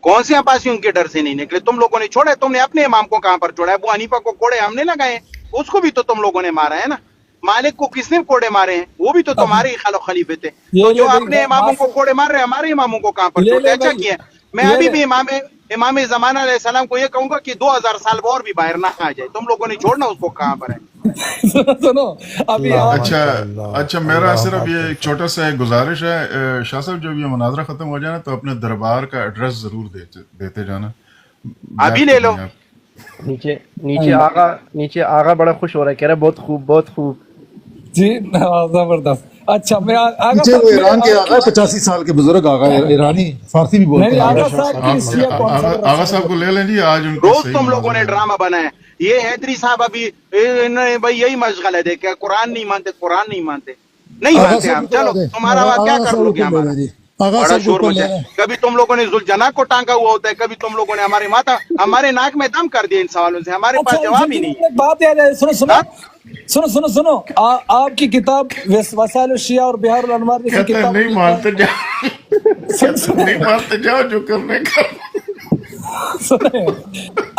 कौन से अब्बासियों के डर से नहीं निकले? तुम लोगों ने छोड़ा है, तुमने अपने इमाम को कहां पर छोड़ा है? अबू हनीफा को कोड़े हमने लगाए, उसको भी तो तुम लोगों ने मारा है ना। मालिक को किसने कोड़े मारे हैं? वो भी तो तुम्हारे ही खालो खलीफे थे। तो जो अपने इमामों को कोड़े मार रहे हैं, हमारे इमामों को कहां पर छोड़ते? अच्छा किया। मैं अभी भी इमाम ज़माना अलैहिस्सलाम को ये कहूंगा कि 2000 साल और भी बाहर ना आ जाए। तुम लोगों ने छोड़ना उसको कहां पर है? सुनो अभी अच्छा मेरा सिर्फ ये एक छोटा सा एक गुजारिश है, शाह साहब जब ये मुनाजरा खत्म हो जाए तो अपने दरबार का एड्रेस जरूर देते जाना। अभी ले लो। नीचे आगा बड़ा खुश हो रहा है, कह रहा है बहुत खूब बहुत खूब जी, जबरदस्त। अच्छा मैं वो ईरान के आगा 85 साल के बुजुर्ग आगा, ईरानी फारसी भी बोलते हैं। आगा साहब को ले लें जी आज। रोज तुम लोगों ने ड्रामा बनाया। ये हैदरी साहब अभी भाई यही मशगल है, देखे कुरान नहीं मानते, कुरान नहीं मानते, नहीं मानते आप। चलो तुम्हारा क्या कर लोगे? हमारा बड़ा शोर मचा। कभी तुम लोगों ने जुलजना को टांगा हुआ होता है, कभी तुम लोगों ने हमारे माथा हमारे नाक में दम कर दिया इन सवालों से। हमारे पास जवाब ही नहीं है। बात याद है, सुनो सुनो सुनो सुनो सुनो आपकी किताब वसाइल शिया और बिहार अनवार की किताब नहीं मानते जाओ, नहीं मानते जाओ जो करने का। सुने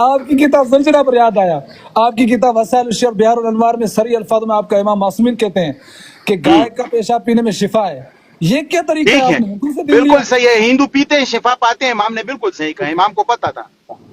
आपकी किताब सुलझना पर याद आया, आपकी किताब वसाइल शिया और बिहार अनवार में सरी अल्फाज में आपका इमाम मासूमिन कहते हैं कि गाय का पेशाब पीने में शिफा है। ये क्या तरीका है? बिल्कुल सही है, हिंदू पीते हैं शिफा पाते हैं। इमाम ने बिल्कुल सही कहा, इमाम को पता था।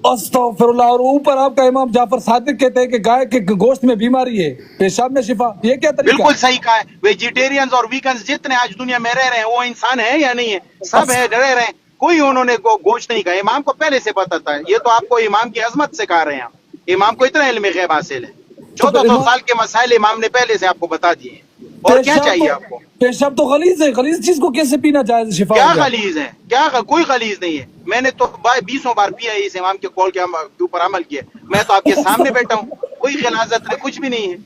अस्तगफिरुल्लाह। और ऊपर आपका इमाम जाफर सादिक कहते हैं कि गाय के गोश्त में बीमारी है, पेशाब में शिफा। ये क्या तरीका? बिल्कुल सही कहा है। वेजिटेरियंस और वीगन्स जितने आज दुनिया में रह रहे हैं, वो इंसान है या नहीं है? सब है, रह रहे हैं। कोई उन्होंने गोश्त नहीं कहा। इमाम को पहले से पता था। ये तो आपको इमाम की अजमत से कह रहे हैं। इमाम को इतना इल्म गैब हासिल है। 1400 साल के मसाइल इमाम ने पहले से आपको बता दिए। और क्या चाहिए आपको? पेशाब तो गलीज है, गलीज चीज को कैसे पीना जायज शिफा? क्या गलीज है? क्या कोई गलीज नहीं है। मैंने तो 20 बार पिया है, इस इमाम के कौल के ऊपर अमल किया। मैं तो आपके सामने बैठा हूँ, कोई खिलाफत नहीं, कुछ भी नहीं है।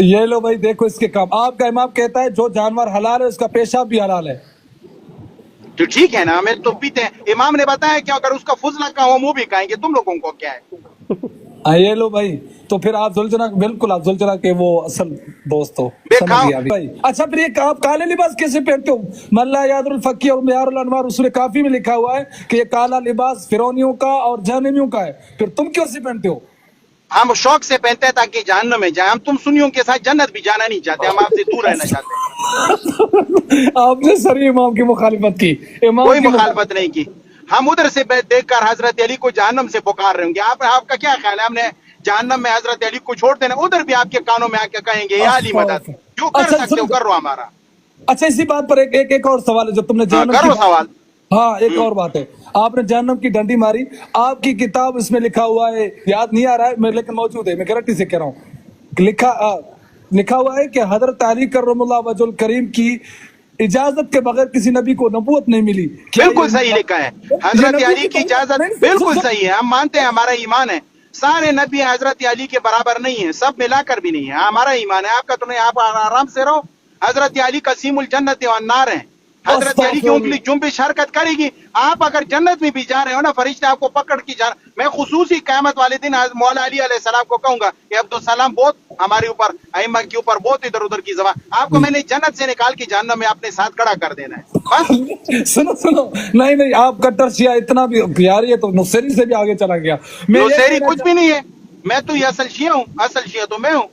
ये लो भाई, देखो इसके काम। आपका इमाम कहता है जो जानवर हलाल है उसका पेशाब भी हलाल है। तो ठीक है ना, हमें तो पीते हैं। इमाम ने बताया क्या, अगर उसका फुजला का हो मुंह भी खाएंगे। तुम लोगों को क्या है? ये लो भाई, तो फिर आप जुलझना, बिल्कुल आप जुलझना के वो असल दोस्त हो, समझ गया भाई। अच्छा फिर ये आप काले लिबास कैसे पहनते हो? मल्ला यादुल फकी और बिहारुल अनवार उसूल काफी में लिखा हुआ है कि ये काला लिबास फिरौनियों का और जहन्नमियों का है। फिर तुम क्यों से पहनते हो? हम शौक से पहनते हैं ताकि जहन्नम में जाए। हम तुम सुन्नियों के साथ जन्नत भी जाना नहीं चाहते, हम आपसे दूर रहना चाहते हैं। आपने सर इमाम की मुखालिफत की, कोई मुखालिफत नहीं की। हम उधर से देखकर हजरत अली को जहन्नम से पुकार रहे होंगे। आपका क्या ख्याल है? हमने जहन्नम में हजरत अली को छोड़ देना, उधर भी आपके कानों में आके कहेंगे या अली मदद, जो कर सकते हो करो हमारा। अच्छा इसी बात पर एक और सवाल है जो तुमने करो सवाल। हाँ एक और बात है, आपने जहन्नम की डंडी मारी। आपकी किताब इसमें लिखा हुआ है, याद नहीं आ रहा है मेरे, लेकिन मौजूद है, मैं गारंटी से कह रहा हूँ। लिखा हुआ है कि हजरत अली करमुल्लाह वजहुल करीम की इजाजत के बगैर किसी नबी को नबूवत नहीं मिली। बिल्कुल सही लिखा है, हजरत अली की इजाजत बिल्कुल सही है। हम मानते हैं, हमारा ईमान है। सारे नबी हजरत अली के बराबर नहीं है, सब मिलाकर भी नहीं है। हमारा ईमान है, आपका तो नहीं। आप आराम से रहो। हजरत अली कसीमुल जन्नत व अन्नार है। हजरत अली की उंगली जुम्बिश हरकत करेगी। आप अगर जन्नत में भी जा रहे हो ना, फरिश्ते आपको पकड़ के जा रहे। मैं खुसूसी क़यामत वाले दिन मौला अली अलैहिस्सलाम को कहूंगा कि अब्दुल बहुत हमारे ऊपर अइम्मा के ऊपर बहुत इधर उधर की जबान, आपको मैंने जन्नत से निकाल के जहन्नम में अपने साथ खड़ा कर देना है बस। सुनो नहीं आप कट्टर शिया इतना भी यार, ये तो नुसैरी से भी आगे चला गया। नुसैरी कुछ भी नहीं है, मैं तो ये असल शिया हूँ। असल शिया तो मैं हूँ,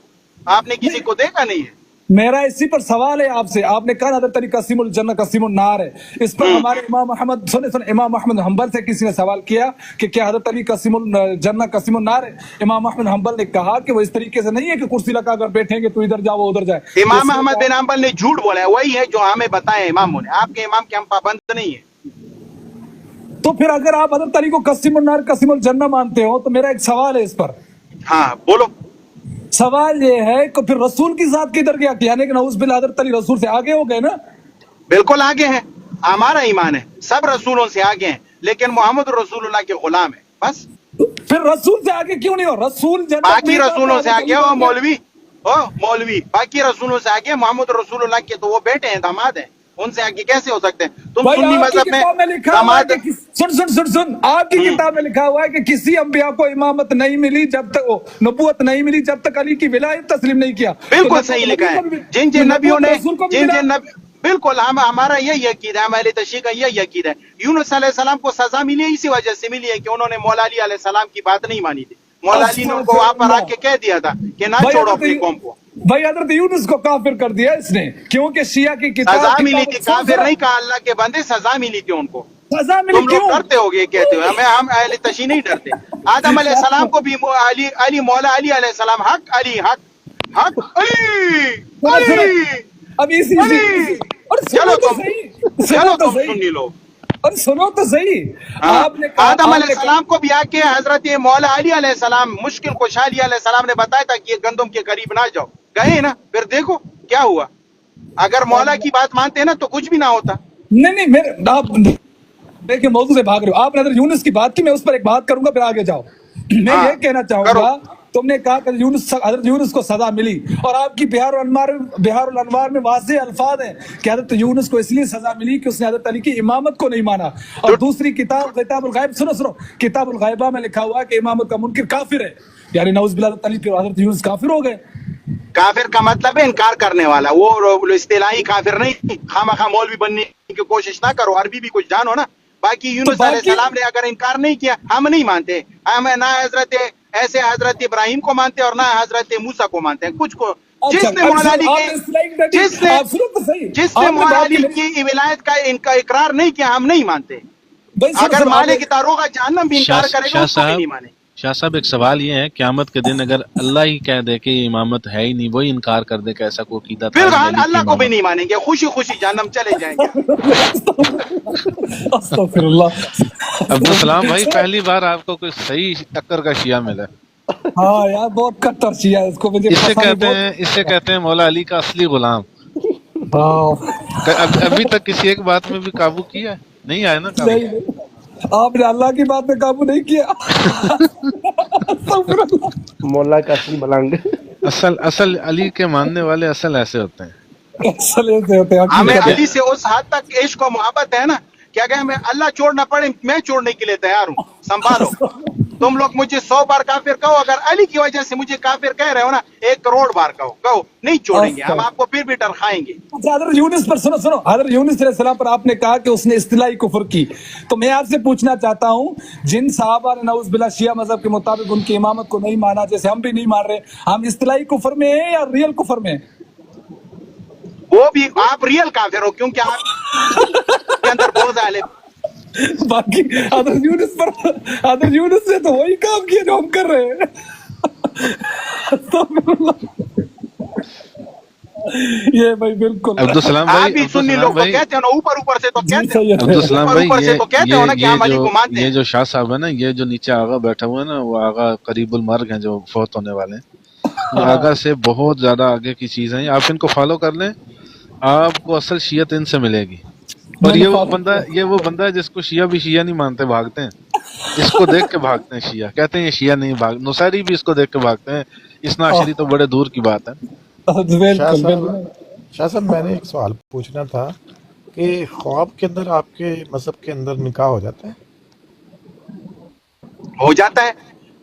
आपने किसी को देखा नहीं है। मेरा इसी पर सवाल है आपसे। आपने कहा हजरत अली कसीमुल जन्नत कसीमुन नार है। इस पर हमारे इमाम अहमद सुने इमाम अहमद हंबल से किसी ने सवाल किया कि क्या हजरत अली कसीमुल जन्नत कसीमुन नार है? इमाम अहमद हंबल ने कहा कि वो इस तरीके से नहीं है कि कुर्सी लगाकर बैठेंगे तो इधर जाओ उधर जाए। इमाम अहमद बिन हंबल ने झूठ बोला है, वही है जो हमें बताया इमामों ने। आपके इमाम के हम पाबंद नहीं है। तो फिर अगर आप हजरत अली को कसीमुन नार कसीमुल जन्नत मानते हो तो मेरा एक सवाल है इस पर। हाँ बोलो। सवाल ये है कि फिर रसूल की जात किधर गया? यानी कि नऊज़ बिल्लाह हजरत अली रसूल से आगे हो गए ना? बिल्कुल आगे हैं, हमारा ईमान है। सब रसूलों से आगे हैं, लेकिन मोहम्मद रसूलुल्लाह के गुलाम है बस। फिर रसूल से आगे क्यों नहीं हो? रसूल बाकी रसूलों से आगे हो मौलवी, मौलवी बाकी रसूलों से आगे। मोहम्मद रसूलुल्लाह के तो वो बेटे हैं, दामाद हैं, उनसे आगे कैसे हो सकते हैं? तुम सुन्नी मजहब में दामाद। सुन आपकी किताब में लिखा हुआ है कि किसी अंबिया को इमामत नहीं मिली जब तक नबूवत नहीं मिली जब तक अली की विलायत तस्लीम नहीं किया। बिल्कुल सही लिखा है। जिन जिन नबियों ने बिल्कुल हम हमारा यही यकीन है, हमारे तशरीह का यही यकीन है। यूनुस अलैहिस्सलाम को सजा मिली है इसी वजह से मिली है कि उन्होंने मौला अली अलैहिस्सलाम की बात नहीं मानी थी। मौला अली ने उनको वहां पर आके कह दिया था कि ना छोड़ो अपनी कौम को। भाई हजरत यूनुस को काफिर कर दिया इसने, क्योंकि शिया की किताब सजा मिली थी, काफिर नहीं कहा अल्लाह के बंदे, सजा मिली थी उनको। सजा मिली तुम लोग क्यों? डरते हो ये कहते हो, हम अहले तशरीह नहीं डरते। आदम अलैहिस्सलाम को भी अली मौला अली अलैहिस्सलाम हक अली हक हक अली अब इसी और चलो तुम सुनो तो सही, सुन लो। और सुनो तो सही, आपने आदम अलैहिस्सलाम को भी आके हजरत मौला अली अलैहिस्सलाम मुश्किल कुशा अली अलैहिस्सलाम ने बताया था कि ये गंदम के करीब ना जाओ, गए ना, फिर देखो क्या हुआ। अगर मौला की बात मानते ना तो कुछ भी ना होता। नहीं मेरे आप देखिए मौजू से भाग रहे हो आप। हजरत यूनुस की बात की, मैं उस पर एक बात करूंगा फिर आगे जाओ। मैं ये कहना चाहूंगा, तुमने कहा कि हजरत यूनुस को सजा मिली, और आपकी बिहारुल अनवार में वाज़ेह अल्फाज हैं कि हजरत यूनुस को इसलिए सजा मिली कि उसने हजरत अली की इमामत को नहीं माना। और दूसरी किताब किताबुल गायब, सुनो किताबुल गायबा में लिखा हुआ है कि इमामत का मुनकिर काफिर है, यानी नऊज़ बिल्लाह अली फिर हजरत यूनुस काफिर हो गए। काफिर का मतलब है इनकार करने वाला, वो इस्तिलाही काफिर नहीं। खामखा मौलवी बनने की कोशिश ना करो, अरबी भी कुछ जानो ना। बाकी यूनुस अलैहिस्सलाम ने अगर इनकार नहीं किया, हम नहीं मानते, हम ना हजरत इब्राहिम को मानते और ना हजरत मूसा को मानते हैं। कुछ को जिसने मौला अली की विलायत का इनका इकरार नहीं किया, हम नहीं मानते। अगर मालिक दारोगा जहन्नम भी इनकार करेगा उसको भी नहीं माने। शाह साहब एक सवाल ये है, क़यामत के दिन अगर अल्लाह ही कह दे कि इमामत है ही नहीं, वही इनकार कर दे कि ऐसा कोई अकीदा था, फिर अल्लाह को भी नहीं मानेंगे, खुशी खुशी जहन्नम चले जाएंगे। अब्दुल सलाम भाई, पहली बार आपको कोई सही टक्कर का शिया मिला। हाँ यार, बहुत कट्टर शिया इसको, इससे कहते हैं मौला अली का असली गुलाम। अभी तक किसी एक बात में भी काबू किया नहीं आया ना काबू। आपने अल्लाह की बात में काबू नहीं किया। मौला का असली मलंग। असल अली के मानने वाले असल ऐसे होते हैं, असल ऐसे होते हैं। हमें अली से उस हद तक इश्क और मोहब्बत है ना, क्या कहें, हमें अल्लाह छोड़ना पड़े मैं छोड़ने के लिए तैयार हूँ। संभालो, तुम लोग मुझे 100 बार काफिर कहो, अगर अली की वजह से मुझे काफिर कह रहे हो ना, 1 करोड़ बार कहो, नहीं छोड़ेंगे हम आपको, फिर भी डर खाएंगे। हजरत यूनुस पर सुनो, हजरत यूनुस अलैहिस्सलाम पर आपने कहा कि उसने इस्तिलाई कुफर की, तो मैं आपसे पूछना चाहता हूँ, जिन सहाबा ने नऊज़ बिल्लाह शिया मजहब के मुताबिक उनकी इमामत को नहीं माना, जैसे हम भी नहीं मान रहे, हम इस्तिलाई कुफर में है या रियल कुफर में? वो भी आप रियल काफिर हो, क्योंकि आप के अंदर बोझ आले। बाकी हजरत यूनुस ने तो वही काम किया जो हम कर रहे हैं। ये भाई बिल्कुल अब्दुल सलाम भाई, आप भी सुन्नी लोग तो कहते हो ना, ऊपर से तो कहते हो, अब्दुल सलाम भाई, ये जो शाह साहब है ना, ये जो नीचे आगा बैठा हुआ है ना, वो आगा करीबुल मर्ग हैं, जो फौत होने वाले हैं। आगा से बहुत ज्यादा आगे की चीज है, आप इनको फॉलो कर लें, आपको असल शियत इनसे मिलेगी। और ये वो बंदा है जिसको शिया भी शिया नहीं मानते, भागते हैं इसको देख के, भागते हैं शिया, कहते हैं ये शिया नहीं, भाग नुसैरी भी इसको देख के भागते हैं, इसना आशरी तो बड़े दूर की बात है। शाह साहब, मैंने एक सवाल पूछना था कि ख्वाब के अंदर आपके मजहब के अंदर निकाह हो जाता है? हो जाता है,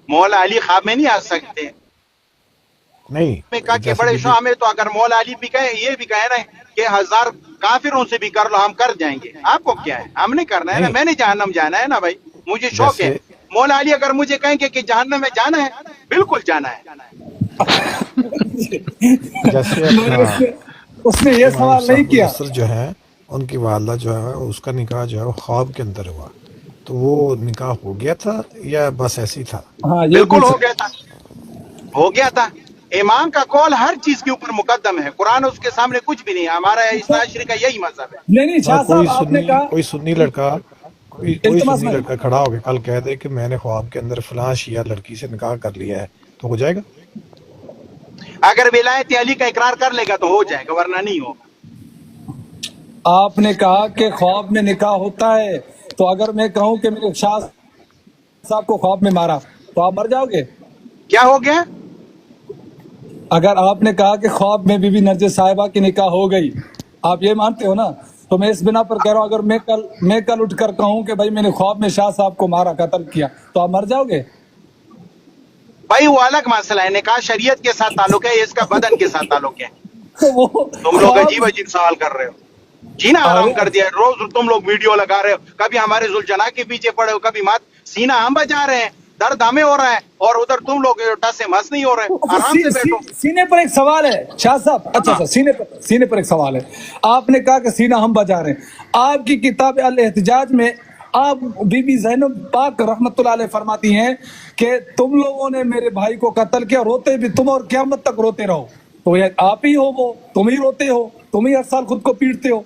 मौला अली ख्वाब में नहीं आ सकते। नहीं, में कहा कि बड़े शाह में तो अगर मौला अली भी कहे, ये भी कहे ना कि 1000 काफिरों से भी कर लो, हम कर जाएंगे। आपको क्या है, हमने करना है ना, मैंने जहन्नम जाना है ना भाई, मुझे शौक है। मौला अली अगर मुझे कहेंगे कि जहन्नम में जाना है, बिल्कुल जाना है। जैसे उसने ये सवाल नहीं किया। जो है उनकी वालदा जो है उसका निकाह जो है वो ख्वाब के अंदर हुआ, तो वो निकाह हो गया था या बस ऐसे ही था? हाँ, बिल्कुल हो गया था। इमाम का कौल हर चीज के ऊपर मुकद्दम है, कुरान उसके सामने कुछ भी नहीं है। हमारा इस्लाम का यही मजहब है। नहीं शाह साहब, आपने कहा कोई सुन्नी लड़का खड़ा होकर कल कह दे कि मैंने ख्वाब के अंदर फलां शिया लड़की से निकाह कर लिया है, तो हो जाएगा? अगर विलायत अली का इकरार कर लेगा तो हो जाएगा, वरना नहीं होगा। आपने कहा कि ख्वाब में निकाह होता है, तो अगर मैं कहूं कि मेरे शाह साहब को ख्वाब में मारा, तो आप मर जाओगे? क्या हो गया? अगर आपने कहा कि ख्वाब में बीबी नरजिस साहिबा की निकाह हो गई, आप ये मानते हो ना, तो मैं इस बिना पर कह रहा हूँ, अगर मैं कल उठकर कहूँ कि भाई मैंने ख्वाब में शाह साहब को मारा, कत्ल किया, तो आप मर जाओगे? भाई वो अलग मसला है, निकाह शरीयत के साथ ताल्लुक है, इसका बदन के साथ ताल्लुक है। तो वो तुम लोग अजीब सवाल कर रहे हो। जीना हराम कर दिया। रोज तुम लोग वीडियो लगा रहे हो, कभी हमारे जुलझना के पीछे पड़े हो, कभी मत सीना हम बजा रहे हैं, दर्द हमें हो रहा है, और उधर तुम लोग टस से मस नहीं हो रहे। आराम से बैठो। सीने पर एक सवाल है शाह साहब, अच्छा सीने पर एक सवाल है। आपने कहा कि सीना हम बजा रहे हैं। आपकी किताब अल एहतिजाज में आप बीबी ज़ैनब पाक रहमतुल्लाह अलैह फरमाती हैं कि तुम लोगों ने मेरे भाई को कत्ल किया, रोते भी तुम और क़यामत तक रोते रहो। तो ये आप ही हो, वो तुम ही रोते हो, तुम ही हर साल खुद को पीटते हो।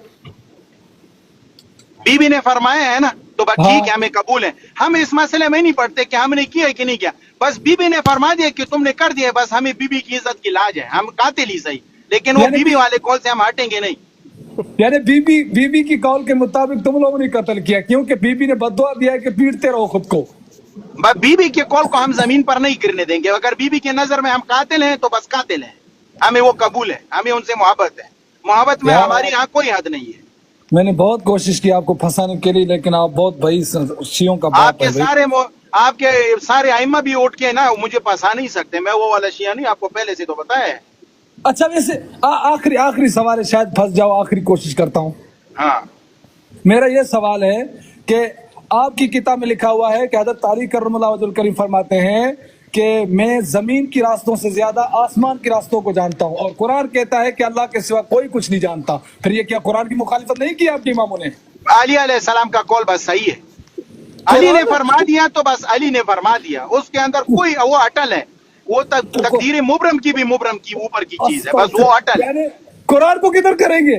बीबी ने फरमाया है ना, तो बस हाँ। ठीक है, हमें कबूल है। हम इस मसले में नहीं पढ़ते कि हमने किया है कि नहीं किया, बस बीबी ने फरमा दिया कि तुमने कर दिया, बस हमें बीबी की इज्जत की लाज है। हम कातिल ही सही, लेकिन वो यानी बीबी कि- वाले कॉल से हम हटेंगे नहीं। यानी बीबी की कौल के मुताबिक तुम लोगों ने कत्ल किया, क्योंकि बीबी ने बददुआ दिया है कि पीटते रहो खुद को। बस बीबी के कॉल को हम जमीन पर नहीं गिरने देंगे। अगर बीबी की नजर में हम कातिल हैं तो बस कातिल हैं, हमें वो कबूल है, हमें उनसे मोहब्बत है। मोहब्बत में यार- हमारी यहाँ कोई हद नहीं है। मैंने बहुत कोशिश की आपको फंसाने के लिए, लेकिन आप बहुत भाई शियों का बाप आपके है भाई। आपके सारे आइम्मा भी उठ के ना मुझे फंसा नहीं सकते। मैं वो वाला शिया नहीं, आपको पहले से तो बताया है। अच्छा वैसे आखिरी सवाल है, शायद फंस जाओ, आखिरी कोशिश करता हूँ। हाँ, मेरा ये सवाल है कि आपकी किताब में लिखा हुआ है कि हज़रत अली करमुल्लाह वजहुल करीम फरमाते हैं कि मैं जमीन की रास्तों से ज्यादा आसमान के रास्तों को जानता हूँ, और कुरान कहता है कि अल्लाह के सिवा कोई कुछ नहीं जानता। फिर ये क्या कुरान की मुखालिफत नहीं की आपके इमामों ने? अली अलैहिस्सलाम का कौल बस सही है। अली ने फरमा दिया तो बस अली ने फरमा दिया, उसके अंदर कोई वो अटल है। वो तकदीर मुबरम की भी मुबरम की ऊपर की चीज है, बस वो अटल है। यानी कुरान को किधर करेंगे?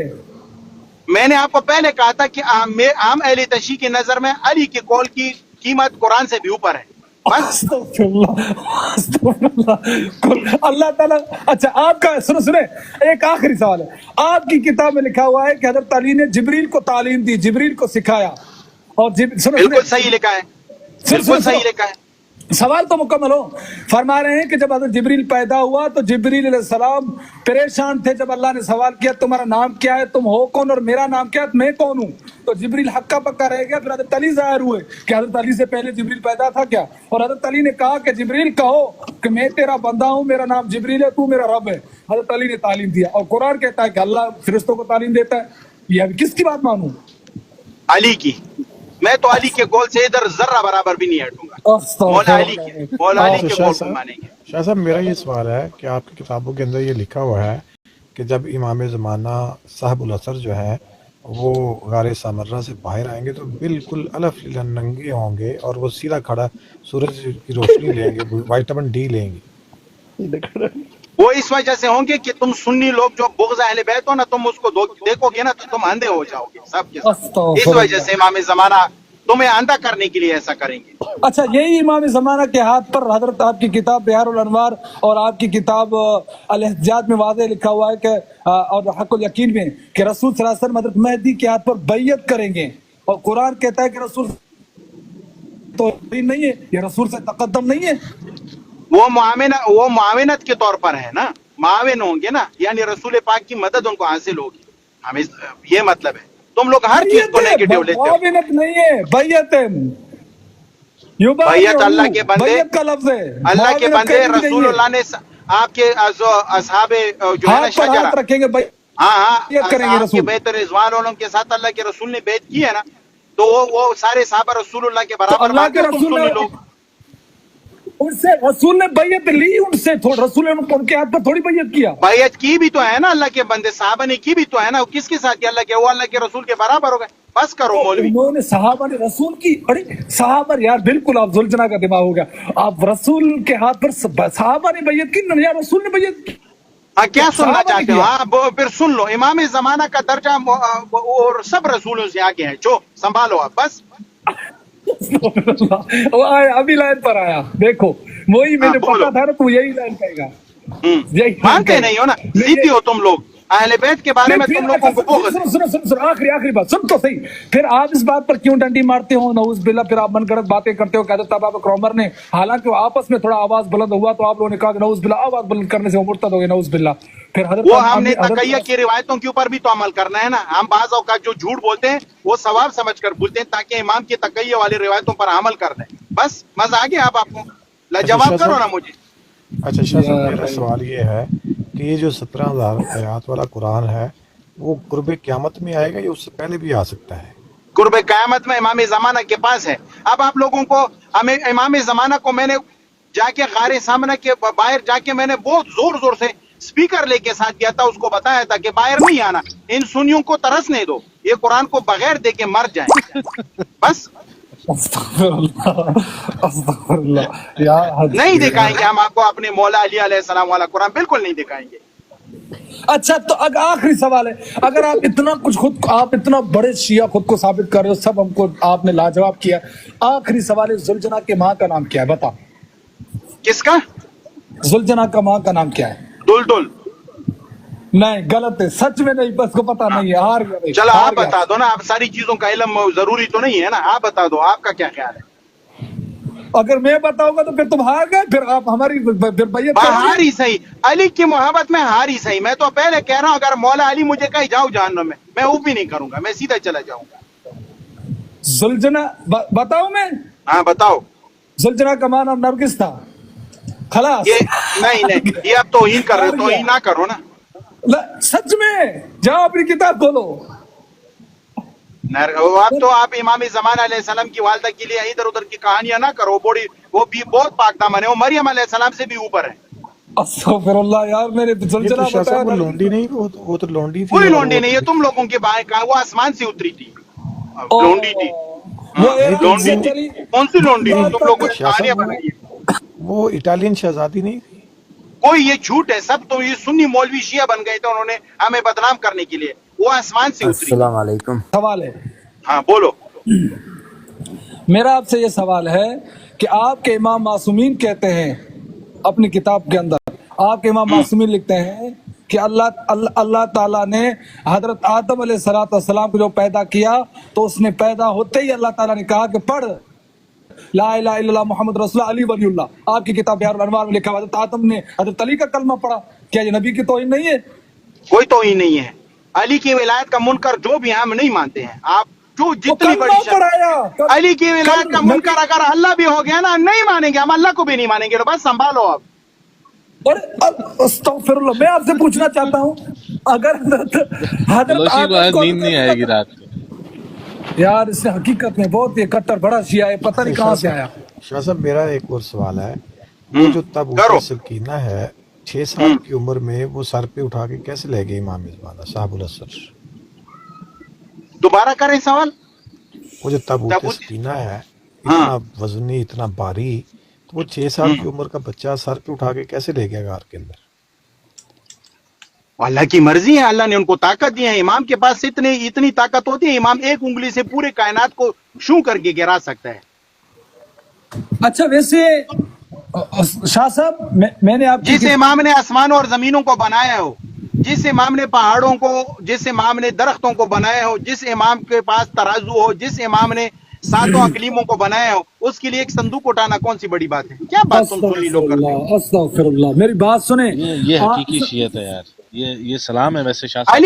मैंने आपको पहले कहा था कि आम अहले तशी की नजर में अली के कौल की कीमत कुरान से भी ऊपर है। बस अल्लाह ताला। अच्छा आपका सुने एक आखिरी सवाल है। आपकी किताब में लिखा हुआ है कि हज़रत अली ने जिब्रील को तालीम दी, जिब्रील को सिखाया, और बिल्कुल सही लिखा है, बिल्कुल सही लिखा है। सवाल तो मुकम्मल हो। फरमा रहे हैं कि जब हज़रत जिब्रील पैदा हुआ तो जिब्रील अलैहिस्सलाम परेशान थे। जब अल्लाह ने सवाल किया तुम्हारा नाम क्या है, तुम हो कौन, और मेरा नाम क्या है, मैं कौन हूँ, तो जिब्रील हक्का पक्का रह गया। फिर हज़रत अली ज़ाहिर हुए कि हज़रत अली से पहले जिब्रील पैदा था क्या, और हज़रत अली ने कहा कि जिब्रील कहो कि मैं तेरा बंदा हूँ, मेरा नाम जिब्रील है, तू मेरा रब है। हज़रत अली ने तालीम दिया, और कुरान कहता है कि अल्लाह फरिश्तों को तालीम देता है। ये अभी किसकी बात मानूं? अली की। मैं तो अली के कौल से इधर जर्रा बराबर भी नहीं हटूंगा। मौला अली के कौल को मानेंगे। शाह साहब मेरा ये सवाल है कि आपकी किताबों के अंदर ये लिखा हुआ है कि जब इमाम ज़माना साहिबुल असर जो है वो गारे समर्रा से बाहर आएंगे तो बिल्कुल अलफ नंगे होंगे, और वो सीधा खड़ा सूरज की रोशनी लेंगे, विटामिन डी लेंगे। वो इस वजह से होंगे कि तुम सुन्नी लोग जो बुग़्ज़ अहले बैत हो ना, तुम उसको देखोगे ना तो तुम अंधे हो जाओगे सबके साथ। इस वजह से इमाम ज़माना तुम्हें अंधा करने के लिए ऐसा करेंगे। अच्छा यही इमाम ज़माना के हाथ पर हजरत आपकी किताब बिहारुल अनवार और आपकी किताब अल एहतिजाज में वाज़ेह लिखा हुआ है कि और हक़ुल यकीन में कि रसूल सल्लल्लाहु अलैहि वसल्लम हजरत मेहदी के हाथ पर बैयत करेंगे, और कुरान कहता है कि रसूल तो नहीं है, ये रसूल से तकद्दम नहीं है। वो मुआविनत के तौर पर है ना, मुआविन होंगे ना, यानी रसूल पाक की मदद उनको हासिल होगी। हमें ये मतलब है। तुम लोग हर चीज को नेगेटिव लेते हो। मुआविनत नहीं है, बैयत है। बैयत अल्लाह के बंदे, बैयत का लफ्ज है, अल्लाह के बंदे रसूलुल्लाह ने आपके असहाबे जो है ना शजरा रखेंगे, हाँ करेंगे रसूल के बेहतर रिजवान उन्होंने के साथ अल्लाह के रसूल ने बैत की है ना, तो वो सारे सहाबा रसूलुल्लाह के बराबर अल्लाह के रसूल लोग उनसे रसूल ने बैयत ली, उनसे रसूल ने उनके हाथ पर थोड़ी बैयत किया। बैयत की भी तो है ना अल्लाह के बंदे, साहबा ने की भी तो है ना। किसके साथ किया? अल्लाह के, वो अल्लाह के रसूल के बराबर हो गए। बस करो मौलवी। उन्होंने सहाबा ने रसूल की, अरे सहाबा यार बिल्कुल आप जुलझना का दिमाग हो गया। आप रसूल के हाथ पर सहाबा ने बैयत की, या रसूल ने बैयत की? हाँ क्या सुनना चाहते हो? हाँ फिर सुन लो। इमाम ज़माना का दर्जा और सब रसूलों से आगे है। जो संभालो आप बस। अभी लाइन पर आया, देखो वही मैंने पता था ना, तू यही लाइन कहेगा। मानते नहीं हो ना, जीती हो तुम लोग। अहले बैत के बारे में तुम लोगों को सुनो आखिरी बात सुन तो सही। फिर आप इस बात पर क्यों डंडी मारते हो नऊज बिल्ला? फिर आप मनगढ़ंत बातें करते हो। कहते तब आप उमर ने, हालांकि आपस में थोड़ा आवाज बुलंद हुआ तो आप लोगों ने कहा नऊज बिल्ला, आवाज बुलंद करने से वो मुर्तद हो गए, नऊज बिल्ला। फिर वो हमने तकैया की रिवायतों के ऊपर भी तो अमल करना है ना। हम बाज़ औक़ात जो झूठ बोलते हैं वो सवाब समझ कर बोलते हैं, ताकि इमाम की तकैया वाली रिवायतों पर अमल कर दें। बस मजा आ गया। आपको जवाब करो ना मुझे। अच्छा शाह साहब मेरा सवाल ये है कि ये जो 17,000 आयात वाला कुरान है वो कुर्ब क़यामत में आएगा या उससे पहले भी आ सकता है? कुर्ब क़यामत में इमाम ज़माना के पास है। अब आप लोगों को, हमें इमाम ज़माना को मैंने जाके गारे सामने के बाहर जाके मैंने बहुत जोर जोर से स्पीकर लेके साथ गया था, उसको बताया था कि बाहर नहीं आना, इन सुन्नियों को तरसने दो, ये कुरान को बगैर देके मर जाए बस। अस्तगफिरुल्लाह यार, नहीं दिखाएंगे हम आपको अपने मौला अली अलैहिस्सलाम वाला कुरान, बिल्कुल नहीं दिखाएंगे। अच्छा तो अगर आखिरी सवाल है, अगर आप इतना कुछ खुद, आप इतना बड़े शिया खुद को साबित कर रहे हो, सब हमको आपने लाजवाब किया, आखिरी सवाल है, जुलजना के माँ का नाम क्या है बता? किसका? जुलजना का माँ का नाम क्या है? दुलदुल। नहीं गलत है, सच में नहीं, बस को पता नहीं है, हार गया भाई, चलो हार आप गया। बता दो ना, आप सारी चीजों का इल्म जरूरी तो नहीं है ना, आप बता दो आपका क्या ख्याल है। अगर मैं बताऊंगा तो फिर तुम हार गए, फिर आप हमारी फिर बैयत कर हार ही सही, अली की मोहब्बत में हार ही सही। मैं तो पहले कह रहा हूँ अगर मौला अली मुझे कहीं जाओ जहन्नम में, मैं वो भी नहीं करूंगा, मैं सीधा चला जाऊंगा। जुलजना बताऊं मैं? हाँ बताओ। जुलजना का माना नरगिस था, खलास। ये नहीं ये आप तौहीन कर रहे हो, तौहीन ना करो ना। सच में जाओ अपनी किताब खोलो। अब तो आप इमाम ज़माना अलैहिस्सलाम की वालदा के लिए इधर उधर की कहानियां ना करो, वो भी बहुत पाकदामन है, वो मरियम अलैहिस्सलाम से भी ऊपर है। अस्तगफिरुल्लाह यार, मेरे तो ये जुलजना तो शाह बताया साहब वो ना। लोंडी नहीं, वो तो लोंडी थी। कोई और लोंडी वो- नहीं है, तुम लोगों के बाएं कहा, वो आसमान से उतरी थी, ओ, लोंडी थी। वो हाँ, एक लोंडी थी, चली- कौन सी लोंडी थी? तुम लोगों ने शाह कहानियां साहब बनाई है। वो इटालियन शहजादी नहीं थी? कोई ये झूठ है सब, तो ये सुन्नी मौलवी शिया बन गए थे, उन्होंने हमें बदनाम करने के लिए, वो आसमान से उतरी। अस्सलाम वालेकुम। सवाल है, हाँ बोलो। मेरा आपसे ये सवाल है कि आपके इमाम मासूमीन कहते हैं अपनी किताब के अंदर, आपके इमाम मासूमीन लिखते हैं कि अल्लाह ताला ने हजरत आदम अलैहिस्सलाम को जो पैदा किया तो उसने पैदा होते ही अल्लाह ताला ने कहा कि पढ़ ला इलाहा इल्लल्लाह मुहम्मद रसूलुल्लाह अली वलीउल्लाह। आपकी किताब बिहारुल अनवार में लिखा हुआ हजरत आदम ने हजरत अली का कलमा पढ़ा, क्या ये नबी की तौहीन नहीं है? कोई तौहीन नहीं है, अली की विलायत का मुनकर जो भी हम नहीं मानते हैं। आप जो जितनी बड़ी पढ़ाया अली की विलायत का मुनकर अगर अल्लाह भी हो गया ना, नहीं मानेंगे हम, अल्लाह को भी नहीं मानेंगे, तो बस संभालो आप। अस्तगफिरुल्लाह, मैं आपसे पूछना चाहता हूँ अगर हजरत बलोची को आदम आज को नींद नहीं आएगी रात को। यार इसने हकीकत में बहुत ये कट्टर बड़ा शिया है, पता नहीं कहाँ से आया। शाह साहब मेरा एक और सवाल है, वो जो करो। ताबूत सकीना है 6 साल की उम्र में वो सर पे उठा के कैसे ले गए इमाम ज़माना साहबुल असर? दोबारा करें सवाल। वो जो ताबूत ताबूत- सकीना है हाँ। इतना वजनी इतना भारी, तो वो 6 साल की उम्र का बच्चा सर पे उठा के कैसे ले गया गार के अंदर? अल्लाह की मर्जी है, अल्लाह ने उनको ताकत दी है। इमाम के पास इतनी ताकत होती है, इमाम एक उंगली से पूरे कायनात को शू करके गिरा सकता है। अच्छा वैसे शाह साहब मैंने आप जिस इमाम ने आसमानों और जमीनों को बनाया हो, जिस इमाम ने पहाड़ों को, जिस इमाम ने दरख्तों को बनाया हो, जिस इमाम के पास तराजू हो, जिस इमाम ने 7 अकलीमों को बनाया हो, उसके लिए एक संदूक उठाना कौन सी बड़ी बात है? क्या बात तुम सुन्नी लोग करते हो? अस्तगफिरुल्लाह, मेरी बात सुने। ये हकीकी शियत है यार, ये सलाम है वैसे शाह साहब।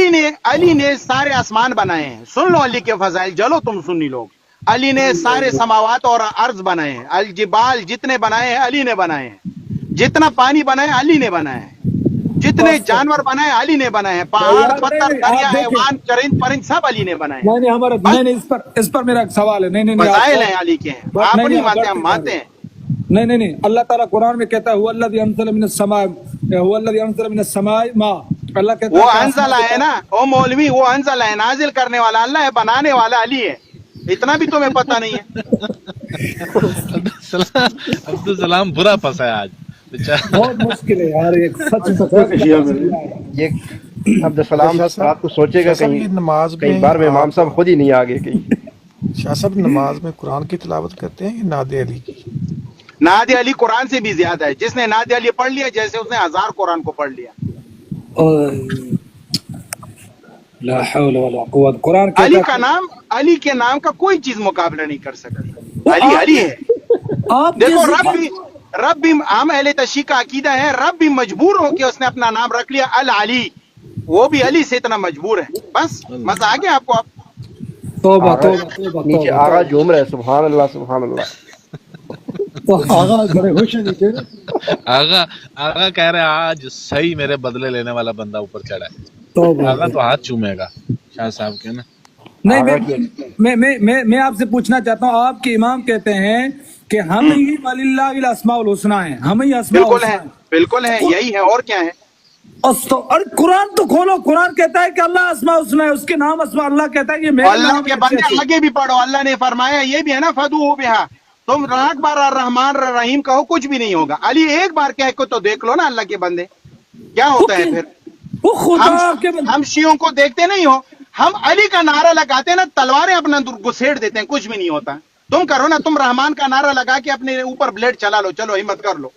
अली ने सारे आसमान बनाए हैं, सुन लो अली के फजाइल, चलो तुम सुन्नी लोग। अली ने सारे समावात और अर्ज बनाए हैं, अल जिबाल जितने बनाए हैं अली ने बनाए हैं, जितना पानी बनाए अली ने बनाए हैं, जितने जानवर बनाए अली ने बनाए हैं, पहाड़ पत्थर दरिया हैवान चरिंद परिंद सब अली ने बनाए हैं। नहीं हमारा नहीं इस पर मेरा एक सवाल है। नहीं फजाइल हैं अली के हैं, आप नहीं मानते, हम मानते हैं। नहीं अल्लाह ताला कुरान में कहता है हुवल्लज़ी अंज़ला मिनस समाई मा, अल्लाह कहता वो है अंज़ला है ना, ओ मौलवी, वो अंज़ला है, नाजिल करने वाला अल्लाह है, बनाने वाला अली है, इतना भी तुम्हें पता नहीं है। अब्दुल सलाम बुरा फंसा है आज बेचारा। बहुत मुश्किल है यार, ये सच ये अब्दुल सलाम रात को सोचेगा शाह साहब, कहीं ये नमाज कहीं में बार में इमाम साहब खुद ही नहीं आ गए कहीं। शाह साहब नमाज में कुरान की तिलावत करते हैं या नादे अली की? नादे अली कुरान से भी ज्यादा है, जिसने नादे अली पढ़ लिया जैसे उसने 1000 कुरान को पढ़ लिया। ला हौला वला कुव्वत, कुरान अली के नाम का कोई चीज मुकाबला नहीं कर सकती। अली अली है। आप देखो रब भी हम अहले तशरीह का अकीदा है, रब भी मजबूर होके उसने अपना नाम रख लिया अल अली, वो भी अली से इतना मजबूर है। बस मजा आ गया आपको? आप तौबा नीचे आगा झूम रहे, सुभान अल्लाह सुभान अल्लाह। आगा बड़े खुश हैं नीचे। आगा कह रहे आज सही मेरे बदले लेने वाला बंदा ऊपर चढ़ा है। तौबा। आगा तो हाथ चूमेगा शाह साहब के ना। नहीं, मैं आपसे पूछना चाहता हूँ, आपके इमाम कहते हैं कि हम ही वलिल्लाहिल अस्माउल हुस्ना है, हम ही अस्माउल बिल्कुल हुस्ना है, है। बिल्कुल है, यही है, और क्या है? और कुरान तो खोलो, कुरान कहता है कि अल्लाह अस्मा हुस्ना है, उसके नाम अस्मा, अल्लाह कहता है कि मेरे अल्लाह नाम के है बंदे अच्छे-अच्छे। आगे भी पढ़ो, अल्लाह ने फरमाया ये भी है ना, फदू बिहा, तुम राग बार रहमान रहीम कहो कुछ भी नहीं होगा। अली एक बार कह को तो देख लो ना अल्लाह के बंदे, क्या होता है फिर? वो खुदा आपके हम शियों को देखते नहीं हो, हम अली का नारा लगाते हैं ना, तलवारें अपना घुसेड़ देते हैं, कुछ भी नहीं होता। तुम करो ना, तुम रहमान का नारा लगा के अपने ऊपर ब्लेड चला लो, चलो हिम्मत कर लो।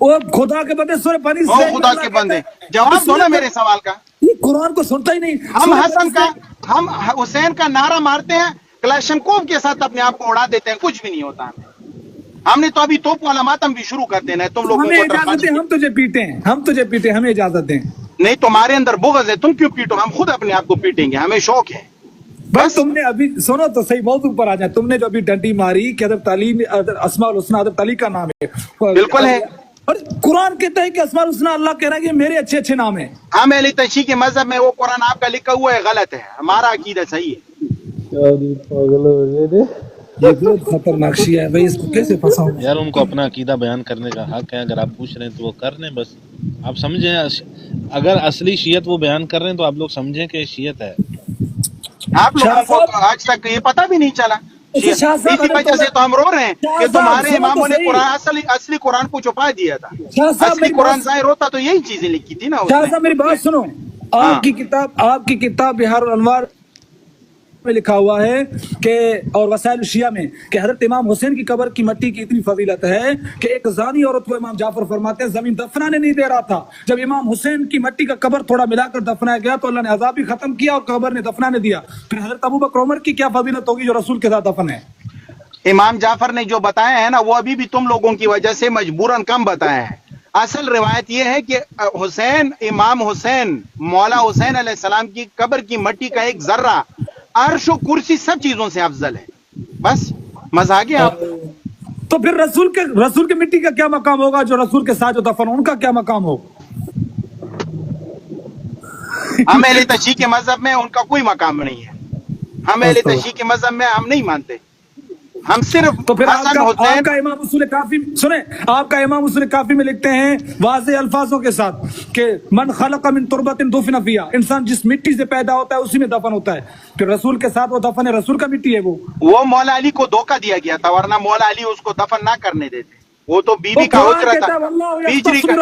वो खुदा के बंदे सूरह बनी ओ खुदा के बंदे, जवाब दो ना मेरे सवाल का। ये कुरान को सुनता ही नहीं। हम हसन का, हम हुसैन का नारा मारते हैं, क्लाशनकोव के साथ अपने आप को उड़ा देते हैं, कुछ भी नहीं होता हमें। हमने तो अभी तोप वाला मातम भी शुरू कर देना है तुम लोगों हमें को। इजाजत दे, हम तुझे पीटे हैं, हम तुझे पीटे, हमें इजाजत दें। नहीं, तुम्हारे अंदर बुग़्ज़ है, तुम क्यों पीटो? हम खुद अपने आप को पीटेंगे, हमें शौक है। बस तुमने अभी सुनो तो सही, मौजू पर आ जाए। तुमने जो अभी डंडी मारी कि हज़रत अली अस्माउल हुस्ना हज़रत अली का नाम है, बिल्कुल है। और कुरान कहता है कि अस्माउल हुस्ना, अल्लाह कह रहा है कि मेरे अच्छे अच्छे नाम है। हम अहले तशी के मजहब में वो कुरान आपका लिखा हुआ है गलत है, हमारा अकीदा सही है। ये बहुत खतरनाक शिया है भाई, इसको कैसे फंसाऊं? यार उनको अपना अकीदा बयान करने का हक है, अगर आप पूछ रहे हैं तो वो कर लें, बस आप समझें। अगर असली शियत वो बयान कर रहे हैं तो आप लोग समझें कि शियत है। आप लोगों को तो आज तक ये पता भी नहीं चला, इसी वजह से तो हम रो रहे हैं कि तुम्हारे इमामों ने कुरान असली कुरान को छुपा दिया था। असली कुरान जाहिर होता तो यही चीजें लिखी थी ना शाह साहब मेरी बात सुनो, आपकी किताब बिहारुल अनवार में लिखा हुआ है कि और वसाइल शिया में कि हजरत इमाम हुसैन की कब्र की मिट्टी की इतनी फजीलत है कि एक जानी औरत को इमाम जाफर फरमाते हैं जमीन दफनाने नहीं दे रहा था। जब इमाम हुसैन की मिट्टी का कब्र थोड़ा मिलाकर दफनाया गया तो अल्लाह ने अजाब भी खत्म किया और कब्र ने दफनाने दिया। फिर हजरत अबू बकर उमर की क्या फजीलत होगी जो रसूल के साथ दफन है? इमाम जाफर ने जो बताया है ना, वो अभी भी तुम लोगों की वजह से मजबूरन कम बताया है। असल रिवायत यह है कि हुसैन, इमाम हुसैन, मौला हुसैन अलैहिस्सलाम की कब्र की मिट्टी का एक जर्रा अर्श और कुर्सी सब चीजों से अफजल है। बस मजा आ गया। तो फिर रसूल के मिट्टी का क्या मकाम होगा? जो रसूल के साथ जो दफन, उनका क्या मकाम होगा? हम अहले तशी के मजहब में उनका कोई मकाम नहीं है। हम अहले तशी के मजहब में हम नहीं मानते, हम सिर्फ तो फिर हसन हुसैन। आपका इमाम उसूल काफी सुने, आपका इमाम उसूल काफी में लिखते हैं वाज़ेह अल्फाजों के साथ कि मन खलक़ मिन तुरबतिन दुफ़िन फ़ीहा, इंसान जिस मिट्टी से पैदा होता है उसी में दफन होता है। फिर रसूल के साथ वो दफन है, रसूल का मिट्टी है वो मौला अली को धोखा दिया गया था, वरना मौला अली उसको दफन ना करने देते। वो तो बीबी का उजरा था, बीजरी का।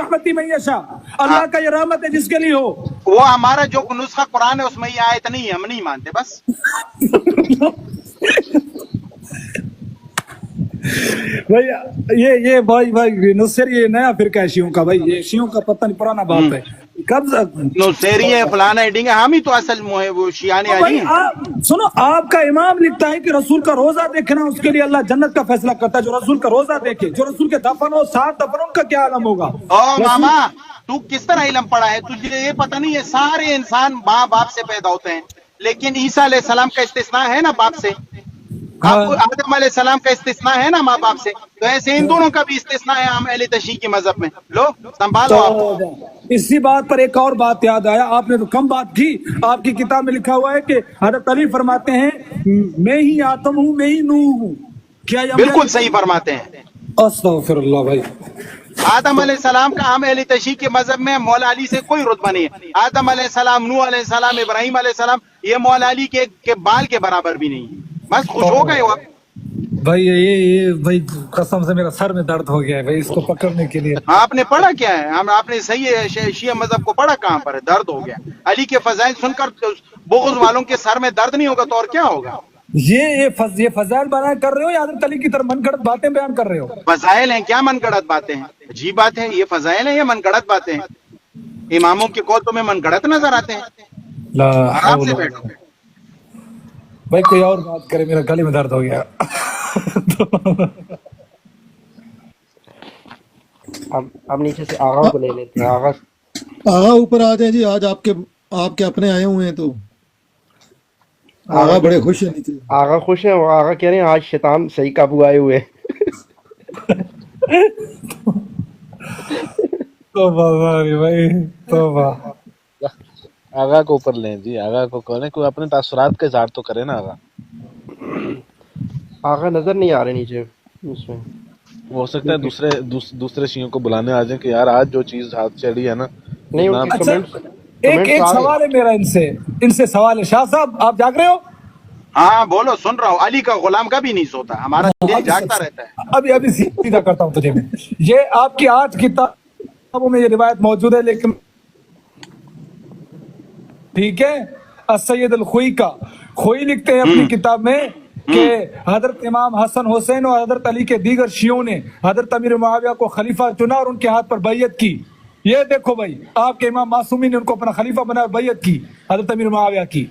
अल्लाह का ये रहमत है जिसके लिए हो। वो हमारा जो नुस्खा कुरान है उसमें ये आयत नहीं है, हम नहीं मानते बस। भाई ये भाई नुसैर, ये नया फिरका है शियों का भाई, ये शियों का पता नहीं, पुराना बात है। कब नुसैरी है, फलाना एडिंग है, हम ही तो असल वो शियाने अली हैं। सुनो, आपका इमाम लिखता है कि रसूल का रोजा देखना उसके लिए अल्लाह जन्नत का फैसला करता है। जो रसूल का रोजा देखे, जो रसूल के दफन हो, साथ दफन, उनका क्या आलम होगा? ओ मामा, तू किस तरह इल्म पढ़ा है? तुझे ये पता नहीं है सारे इंसान माँ बाप से पैदा होते हैं, लेकिन ईसा अलैहिस्सलाम का इस्तिस्ना है ना बाप से, आदम अलैहिस्सलाम का इस्तिस्ना है ना माँ बाप से, तो ऐसे इन दोनों का भी इस्तिस्ना है हम अहले तशी के मजहब में। लो संभालो आप। इसी बात पर एक और बात याद आया, आपने तो कम बात की। आपकी किताब में लिखा हुआ है कि हज़रत अली फरमाते हैं मैं ही आदम हूँ, मैं ही नूह हूँ। क्या ये बिल्कुल सही फरमाते हैं। अस्तगफिरुल्लाह भाई। आदम अलैहिस्सलाम का हम अहले तशी के मजहब में मौला अली से कोई रुतबा नहीं है। आदम अलैहिस्सलाम, नूह अलैहिस्सलाम, इब्राहिम अलैहिस्सलाम, ये मौला अली के बाल के बराबर भी नहीं है। बस खुश हो गए हो भाई। ये भाई कसम से मेरा सर में दर्द हो गया है भाई इसको पकड़ने के लिए। आपने पढ़ा क्या है? हम आपने सही है शिया मजहब को पढ़ा कहाँ पर है? दर्द हो गया। अली के फजाइल सुनकर बुग़्ज़ वालों के सर में दर्द नहीं होगा तो और क्या होगा? ये फजाइल बयान कर रहे हो या हज़रत अली की तरह मनगढ़ंत बातें बयान कर रहे हो? फजाइल हैं क्या मनगढ़ंत बातें हैं? अजीब बात है, ये फजाइल है या मनगढ़ंत बातें हैं? इमामों के कौल तुम्हें मनगढ़ंत नजर आते हैं? आराम से बैठो भाई, कोई और बात करे, मेरा गले में दर्द हो गया। अब नीचे से आगा को ले लेते हैं। आगा ऊपर आ जाए जी, आज आपके अपने आए हुए हैं तो आगा बड़े खुश है नीचे। आगा खुश है, वो आगा कह रहे हैं आज शैतान सही काबू आए हुए। तौबा भाई, तौबा। आगा को ऊपर लें जी, आगा को करें, कोई अपने तासुरात का इजहार तो करे ना आगा। आगा नजर नहीं आ रहे नीचे इसमें। हो सकता है दूसरे शियों को बुलाने आ जाए कि यार आज जो चीज हाथ चढ़ी है ना, नहीं ना उनके अच्छा, कमेंट्स एक सवाल है मेरा इनसे सवाल है। शाह साहब आप जाग रहे हो? हाँ बोलो, सुन रहा हूँ। अली का गुलाम कभी नहीं सोता, हमारा दिल जागता रहता है। अभी सीधा करता हूँ तुझे मैं। ये आपकी 8 किताबों में ये रिवायत मौजूद है, लेकिन ठीक है, असैयद अल खुई का खोई लिखते हैं अपनी किताब में कि हजरत इमाम हसन हुसैन और हजरत अली के दीगर शियों ने हजरत अमीर मुआविया को खलीफा चुना और उनके हाथ पर बैयत की। ये देखो भाई, आपके इमाम मासूमी ने उनको अपना खलीफा बनाया, बैयत की हजरत अमीर मुआविया की।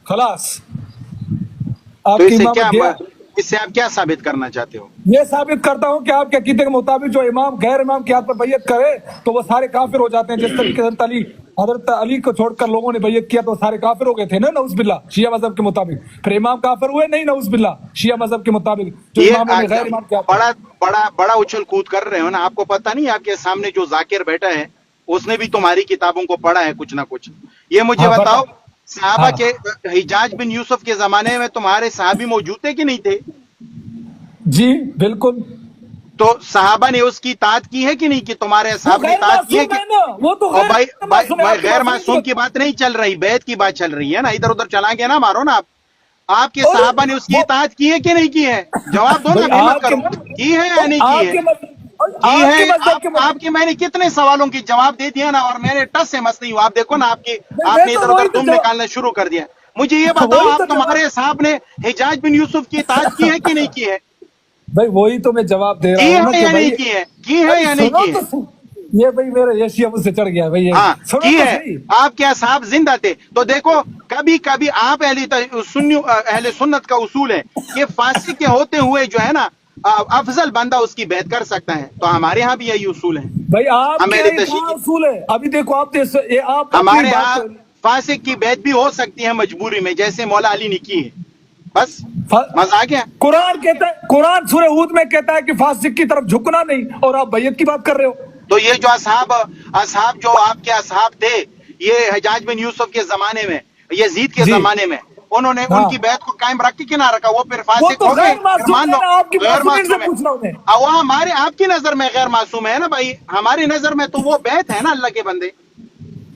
खलास, तो आपकी इससे इमामत गया। इससे आप क्या साबित करना चाहते हो? ये साबित करता हूं कि आपके अकीदे के मुताबिक जो इमाम गैर इमाम के हाथ पर बैयत करे तो वो सारे काफिर हो जाते हैं। जिस तरीके से हजरत अली को छोड़कर लोगों ने बैयत किया तो सारे काफिर हो गए थे ना, नऊज बिल्ला, शिया मजहब के मुताबिक। फिर इमाम काफिर हुए नहीं, नऊज बिल्ला, शिया मजहब के मुताबिक जो ये इमामों ने गैर इमाम के हाथ पर- बड़ा उछल कूद कर रहे हो ना। आपको पता नहीं आपके सामने जो जाकिर बैठा है उसने भी तुम्हारी किताबों को पढ़ा है कुछ ना कुछ। ये मुझे हाँ, बताओ, सहाबा हाँ। के हिजाज बिन यूसुफ के जमाने में तुम्हारे सहाबी मौजूद थे कि नहीं थे? जी बिल्कुल। तो सहाबा ने उसकी इताअत की है कि नहीं, कि तुम्हारे साहब ने गैर इताअत की है मासूम कि? है ना, वो तो और भाई मासूम है, आपकी गैर मासूम मासूम की की बात नहीं चल रही, बैत की बात चल रही है ना। इधर उधर चला गया ना, मारो ना आप। आपके और सहाबा ने उसकी वो- इताअत की है कि नहीं की है? जवाब दो ना, भाई, मेहनत आपके- करो। की है या नहीं की है? की है। आपके मैंने कितने सवालों की जवाब दे दिया ना, और मैंने टस से मस नहीं हुआ। आप देखो ना, आपने इधर उधर तुम निकालना शुरू कर दिया। मुझे ये बताओ, आप तुम्हारे साहब ने हिजाज बिन यूसुफ की इताअत की है कि नहीं की है? भाई वही तो मैं जवाब दे रहा की हूँ ना है कि या भाई नहीं की है? की है या नहीं सुनो की तो है? सही। ये भाई मेरा यशिया मुझसे चढ़ गया भाई, ये हाँ, सुनो की तो है। सही। आपके असहाब जिंदा थे। तो देखो, कभी कभी आप अहले सुन्नत का उसूल है कि फासिक के होते हुए जो है ना, अफजल बंदा उसकी बैत कर सकता है। तो हमारे यहाँ भी यही उसूल है। भाई आप हमें क्या तशरीह- कहाँ उसूल है? अभी देखो आप ये आप हमारे अपनी बात यहाँ फासिक की बैत भी हो सकती है मजबूरी में, जैसे मौला अली ने की है। बस मजा आ गया। कुरान कहता है, कुरान सूरह हूद में कहता है कि फासिक की तरफ झुकना नहीं, और आप बैयत की बात कर रहे हो। तो ये जो असहाब जो आपके असहाब थे, ये हिजाज बिन यूसुफ के जमाने में, यजीद के जी। जमाने में, उन्होंने हाँ। उनकी बैत को कायम रख के ना रखा, वो फिर वो फासिक तो हो गए। गैर फिर मासूम मान है लो ना, आपकी गैर मासूमियत से मासूम है। पूछ रहा हूं मैं। वो हमारे आपकी नजर में गैर मासूम है ना भाई, हमारी नजर में तो वो बैत है ना अल्लाह के बंदे।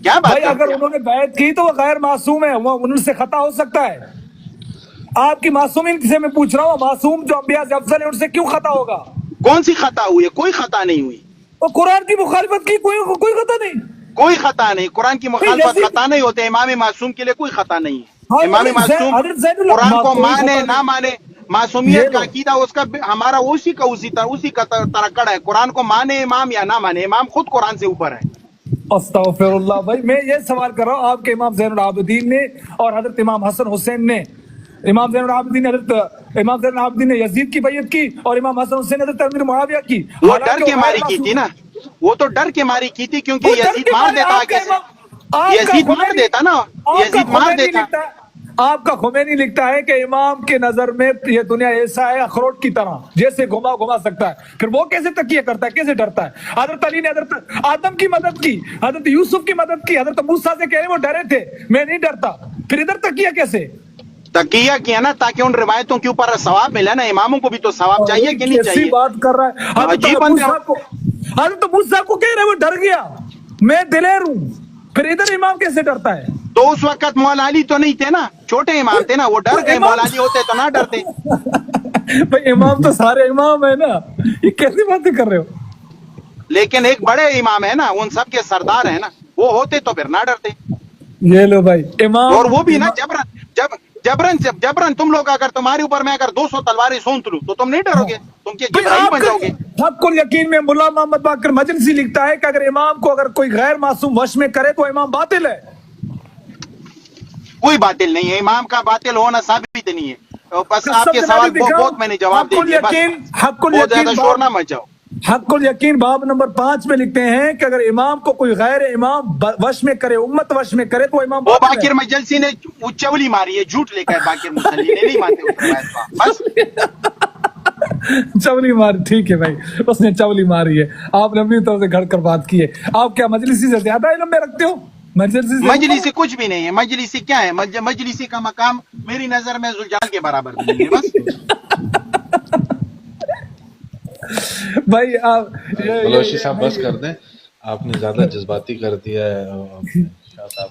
क्या बात भाई करते अगर हैं? उन्होंने बैत की तो वो गैर मासूम है, वो उनसे खता हो सकता है। आपकी मासूमियत से मैं पूछ रहा हूँ, मासूम जो अंबिया से अफजल है उनसे क्यों खता होगा? कौन सी खता हुई है? कोई खता नहीं हुई। वो कुरान की मुखालिफत की, कोई खता नहीं। कोई खता नहीं। कुरान की मुखालफत जैसे- खता नहीं होते। इमाम मासूम के लिए कोई खता नहीं हाँ, है। इमाम मासूम हजरत ज़ैनुल कुरान को कोई माने खता ना नहीं। माने, मासूमियत ये का लो। अकीदा उसका हमारा उसी का तरक्कड़ है। कुरान को माने इमाम या ना माने, इमाम खुद कुरान से ऊपर है। अस्तगफिरुल्लाह। भाई मैं ये सवाल कर रहा हूँ, आपके इमाम ज़ैनुल आबिदीन ने और हजरत इमाम हसन हुसैन ने, इमाम ज़ैनुल आबिदीन ने यजीद की बैयत की और इमाम हसन हुसैन ने हजरत अमीर मुआविया की। वो हालांकि डर के वो मारी गैर की मासूम- थी ना, वो तो डर के मारी की थी, क्योंकि वो डर यजीद के मार मारे देता आपका आगे से। आपका यजीद मार खुमैनी- देता ना, आपका यजीद मार खुमैनी देता। लिखता है, आपका खुमैनी लिखता है कि इमाम के नजर में ये दुनिया ऐसा है अखरोट की तरह, जैसे घुमा सकता है। फिर वो कैसे तकिया करता है, कैसे डरता है? हजरत अली ने हजरत आदम की मदद की, हजरत यूसुफ की मदद की, हजरत मूसा से कह रहे वो डरे थे, मैं नहीं डरता। फिर इधर तकिया कैसे? तकिया किया ना ताकि उन रिवायतों के ऊपर सवाब मिले ना। इमामों को भी तो सवाब चाहिए कि नहीं कैसी चाहिए? बात कर रहा है? अजीब बंदे हो। हजरत मूसा को कह रहे वो डर गया, मैं दिलेर हूं। फिर इधर इमाम कैसे डरता है? तो उस वक्त मौला अली तो नहीं थे ना, छोटे इमाम थे ना, वो डर गए। इमाम- मौला अली होते तो ना डरते। भाई इमाम तो सारे इमाम है ना, ये कैसी बातें कर रहे हो? लेकिन एक बड़े इमाम है ना, उन सब के सरदार है ना, वो होते तो फिर ना डरते। ये लो भाई इमाम, और वो भी ना जबरन तुम लोग, अगर तुम्हारे ऊपर मैं अगर 200 तलवारें सूंघ लूं तो तुम नहीं डरोगे? तुम क्या जिब्राइल बन जाओगे? हक़्क़ुल यकीन में मुल्ला मोहम्मद बाकर मजलिसी लिखता है कि अगर इमाम को अगर कोई गैर मासूम वश में करे तो इमाम बातिल है। कोई बातिल नहीं है, इमाम का बातिल होना साबित नहीं है। तो बस कसम आपके से सवाल मैंने दिखाऊं, बहुत मैंने जवाब दे दिया। हक़्क़ुल बहुत ज्यादा यकीन शोर ना मचाओ। हक़्क़ुल यकीन बाब नंबर 5 में लिखते हैं कि अगर इमाम को कोई गैर इमाम वश में करे, उम्मत वश में करे तो इमाम वो बातिल है। बाकिर मजलसी ने उच्चवली मारी है, झूठ लेकर बाकिर मुसल्ली ने नहीं मानते उस रिवायत को। बस चवली मारी, ठीक है भाई, उसने चवली मारी है। आपने अपनी तरफ से घड़ कर बात की है। आप क्या मजलिसी से ज्यादा इल्म में रखते हो? मजलिसी से मजलिसी कुछ भी नहीं है। मजलिसी क्या है? मजलिसी का मकाम मेरी नजर में जुलजाल के बराबर भी नहीं है। बस भाई आप बलोची साहब बस कर दें, आपने ज्यादा जज्बाती कर दिया है शाह साहब।